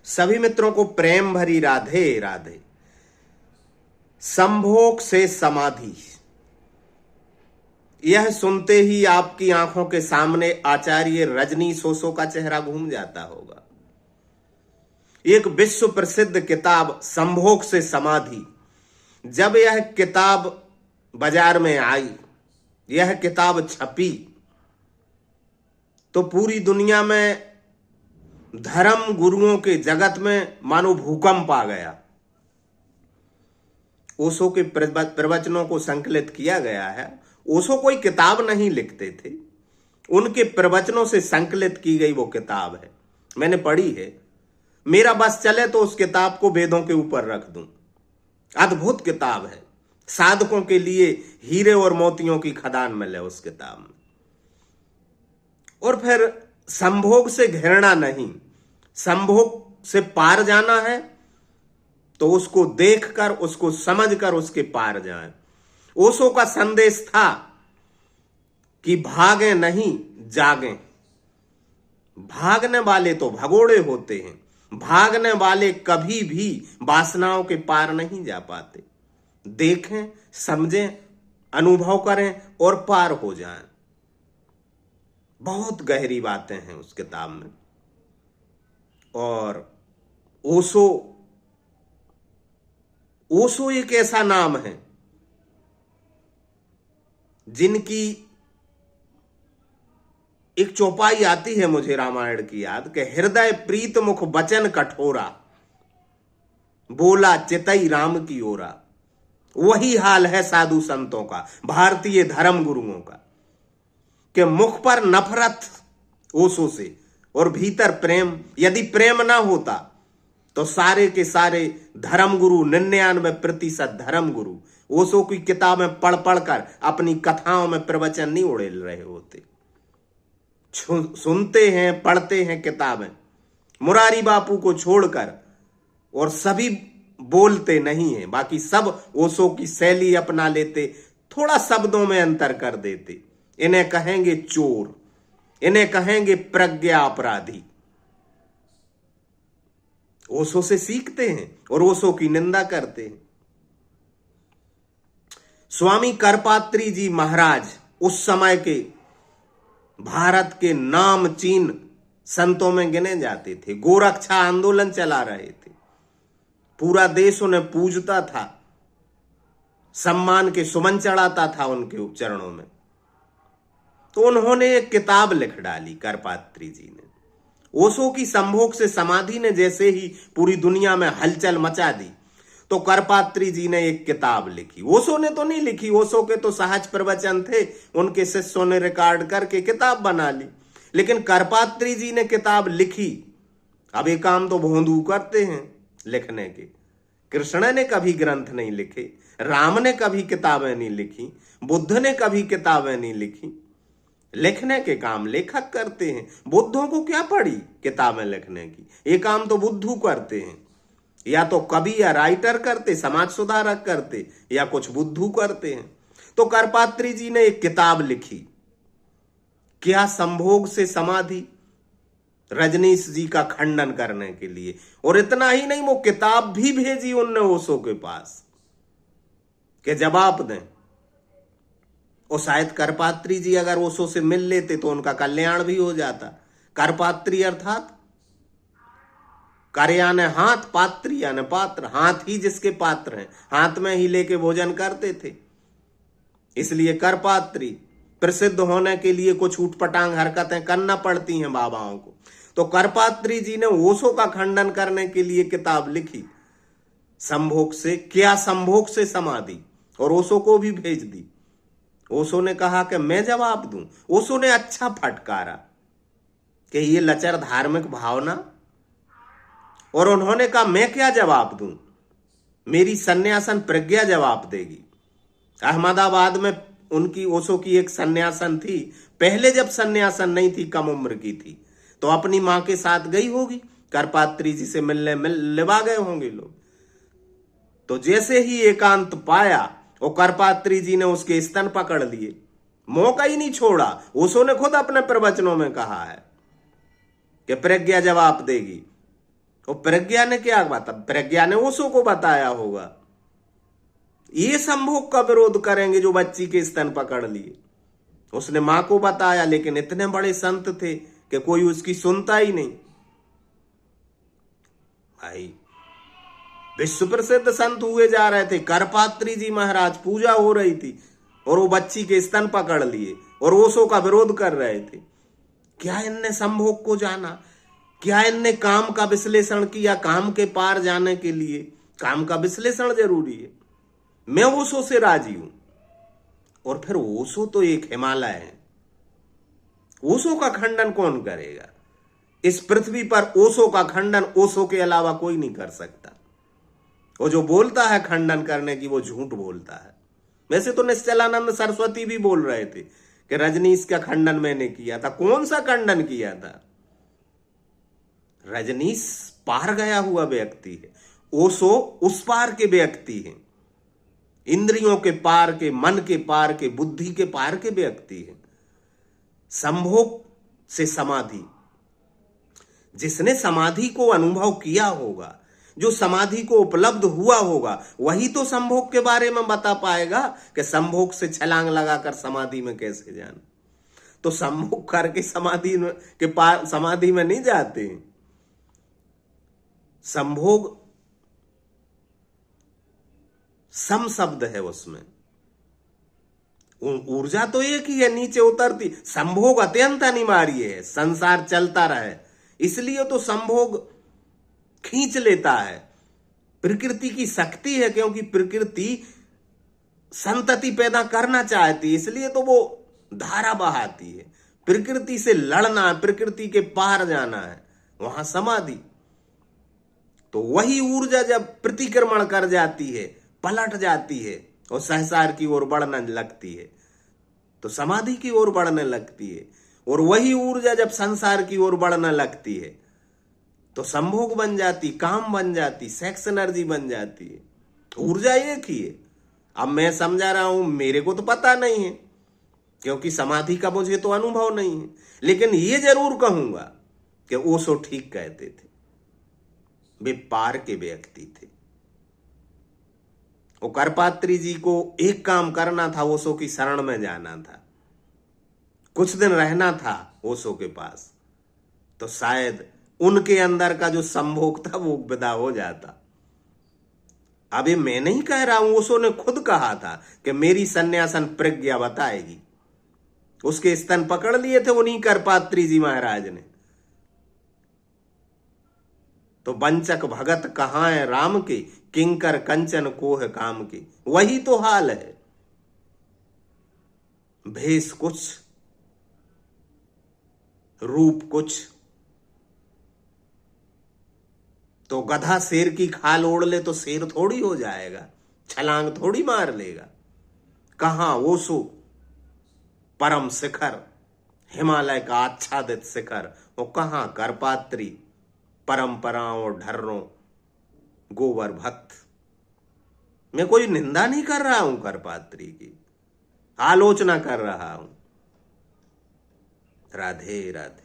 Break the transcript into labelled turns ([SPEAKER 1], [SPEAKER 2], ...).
[SPEAKER 1] सभी मित्रों को प्रेम भरी राधे राधे। संभोग से समाधि, यह सुनते ही आपकी आंखों के सामने आचार्य रजनीश ओशो का चेहरा घूम जाता होगा। एक विश्व प्रसिद्ध किताब संभोग से समाधि, जब यह किताब बाजार में आई, यह किताब छपी, तो पूरी दुनिया में धर्म गुरुओं के जगत में मानो भूकंप आ गया। ओशो के प्रवचनों को संकलित किया गया है। ओशो कोई किताब नहीं लिखते थे, उनके प्रवचनों से संकलित की गई वो किताब है। मैंने पढ़ी है, मेरा बस चले तो उस किताब को वेदों के ऊपर रख दूं। अद्भुत किताब है, साधकों के लिए हीरे और मोतियों की खदान मिले उस किताब में। और फिर संभोग से घृणा नहीं, संभोग से पार जाना है तो उसको देखकर, उसको समझकर उसके पार जाएं। ओशो का संदेश था कि भागें नहीं, जागें। भागने वाले तो भगोड़े होते हैं, भागने वाले कभी भी वासनाओं के पार नहीं जा पाते। देखें, समझें, अनुभव करें और पार हो जाएं। बहुत गहरी बातें हैं उस किताब में। और ओशो एक ऐसा नाम है जिनकी एक चौपाई आती है मुझे रामायण की याद, कि हृदय प्रीत मुख बचन कठोरा, बोला चितई राम की ओरा। वही हाल है साधु संतों का, भारतीय धर्म गुरुओं का, कि मुख पर नफरत ओशो से और भीतर प्रेम। यदि प्रेम ना होता तो सारे के सारे धर्म गुरु, 99% धर्म गुरु ओशो की किताबें पढ़ पढ़कर अपनी कथाओं में प्रवचन नहीं उड़ेल रहे होते। सुनते हैं, पढ़ते हैं किताबें मुरारी बापू को छोड़कर, और सभी बोलते नहीं हैं, बाकी सब ओशो की शैली अपना लेते, थोड़ा शब्दों में अंतर कर देते। इन्हें कहेंगे चोर, इन्हें कहेंगे प्रज्ञा अपराधी। ओशो से सीखते हैं और ओशो की निंदा करते हैं। स्वामी करपात्री जी महाराज उस समय के भारत के नामचीन संतों में गिने जाते थे। गोरक्षा आंदोलन चला रहे थे, पूरा देश उन्हें पूजता था, सम्मान के सुमन चढ़ाता था उनके चरणों में। तो उन्होंने एक किताब लिख डाली करपात्री जी ने। ओशो की संभोग से समाधि ने जैसे ही पूरी दुनिया में हलचल मचा दी, तो करपात्री जी ने एक किताब लिखी। ओशो ने तो नहीं लिखी, ओशो के तो सहज प्रवचन थे, उनके शिष्यों ने रिकॉर्ड करके किताब बना ली, लेकिन करपात्री जी ने किताब लिखी। अब ये काम तो भोंदू करते हैं लिखने के। कृष्ण ने कभी ग्रंथ नहीं लिखे, राम ने कभी किताबें नहीं लिखी, बुद्ध ने कभी किताबें नहीं लिखी। लिखने के काम लेखक करते हैं। बुद्धों को क्या पड़ी किताबें लिखने की? ये काम तो बुद्धू करते हैं, या तो कवि या राइटर करते, समाज सुधारक करते, या कुछ बुद्धू करते हैं। तो करपात्री जी ने एक किताब लिखी, क्या संभोग से समाधि, रजनीश जी का खंडन करने के लिए। और इतना ही नहीं, वो किताब भी भेजी उनने ओशो के पास कि जवाब दें। और शायद करपात्री जी अगर ओशो से मिल लेते तो उनका कल्याण भी हो जाता। करपात्री अर्थात कर यानी हाथ, पात्री यानी पात्र, हाथ ही जिसके पात्र हैं, हाथ में ही लेके भोजन करते थे, इसलिए करपात्री। प्रसिद्ध होने के लिए कुछ उठपटांग हरकतें करना पड़ती हैं बाबाओं को। तो करपात्री जी ने ओशो का खंडन करने के लिए किताब लिखी, संभोग से, क्या संभोग से समाधि, और ओशो को भी भेज दी। ओशो ने कहा कि मैं जवाब दूं। ओशो ने अच्छा फटकारा कि ये लचर धार्मिक भावना, और उन्होंने कहा मैं क्या जवाब दूं, मेरी सन्यासन प्रज्ञा जवाब देगी। अहमदाबाद में उनकी, ओशो की एक सन्यासन थी, पहले जब सन्यासन नहीं थी, कम उम्र की थी, तो अपनी मां के साथ गई होगी, करपात्री जी से मिलने लेवा गए होंगे लोग। तो जैसे ही एकांत पाया, और करपात्री जी ने उसके स्तन पकड़ लिए, मौका ही नहीं छोड़ा। ओशो ने खुद अपने प्रवचनों में कहा है कि प्रज्ञा जवाब देगी। और प्रज्ञा ने क्या बताया? प्रज्ञा ने ओशो को बताया होगा। ये संभोग का विरोध करेंगे जो बच्ची के स्तन पकड़ लिए। उसने मां को बताया, लेकिन इतने बड़े संत थे कि कोई उसकी सुनता ही नहीं। भाई विश्व प्रसिद्ध संत हुए जा रहे थे। करपात्री जी महाराज, पूजा हो रही थी और वो बच्ची के स्तन पकड़ लिए और ओशो का विरोध कर रहे थे। क्या इनने संभोग को जाना? क्या इनने काम का विश्लेषण किया? काम के पार जाने के लिए काम का विश्लेषण जरूरी है। मैं ओशो से राजी हूं। और फिर ओशो तो एक हिमालय है। ओशो का खंडन कौन करेगा? इस पृथ्वी पर ओशो का खंडन ओशो के अलावा कोई नहीं कर सकता। वो जो बोलता है खंडन करने की, वो झूठ बोलता है। वैसे तो निश्चलानंद सरस्वती भी बोल रहे थे कि रजनीश का खंडन मैंने किया था। कौन सा खंडन किया था? रजनीश पार गया हुआ व्यक्ति है, ओशो उस पार के व्यक्ति हैं। इंद्रियों के पार के, मन के पार के, बुद्धि के पार के व्यक्ति हैं। संभोग से समाधि, जिसने समाधि को अनुभव किया होगा, जो समाधि को उपलब्ध हुआ होगा, वही तो संभोग के बारे में बता पाएगा कि संभोग से छलांग लगाकर समाधि में कैसे जाना। तो संभोग करके समाधि के पार, समाधि में नहीं जाते। संभोग सम शब्द है, उसमें ऊर्जा तो एक ही है, नीचे उतरती। संभोग अत्यंत अनिवार्य है, संसार चलता रहे, इसलिए तो संभोग खींच लेता है। प्रकृति की शक्ति है, क्योंकि प्रकृति संतति पैदा करना चाहती है, इसलिए तो वो धारा बहाती है। प्रकृति से लड़ना है, प्रकृति के पार जाना है, वहां समाधि। तो वही ऊर्जा जब प्रतिक्रमण कर जाती है, पलट जाती है और संसार की ओर बढ़ने लगती है, तो समाधि की ओर बढ़ने लगती है। और वही ऊर्जा जब संसार की ओर बढ़ने लगती है, तो संभोग बन जाती, काम बन जाती, सेक्स एनर्जी बन जाती है। ऊर्जा एक ही है। अब मैं समझा रहा हूं, मेरे को तो पता नहीं है, क्योंकि समाधि का मुझे तो अनुभव नहीं है। लेकिन ये जरूर कहूंगा कि ओशो ठीक कहते थे, वे पार के व्यक्ति थे। वो करपात्री जी को एक काम करना था, ओशो की शरण में जाना था, कुछ दिन रहना था ओशो के पास, तो शायद उनके अंदर का जो संभोग था वो विदा हो जाता। अभी मैं नहीं कह रहा हूं, ओशो ने खुद कहा था कि मेरी सन्यासन प्रज्ञा बताएगी। उसके स्तन पकड़ लिए थे उन्हीं करपात्री जी महाराज ने। तो वंचक भगत कहां है राम के, किंकर कंचन कोह काम के। वही तो हाल है। भेष कुछ, रूप कुछ। तो गधा शेर की खाल ओढ़ ले तो शेर थोड़ी हो जाएगा, छलांग थोड़ी मार लेगा। कहां ओशो परम शिखर, हिमालय का आच्छादित शिखर, और कहां करपात्री परंपराओं और ढर्रों गोबर भक्त। मैं कोई निंदा नहीं कर रहा हूं करपात्री की, आलोचना कर रहा हूं। राधे राधे।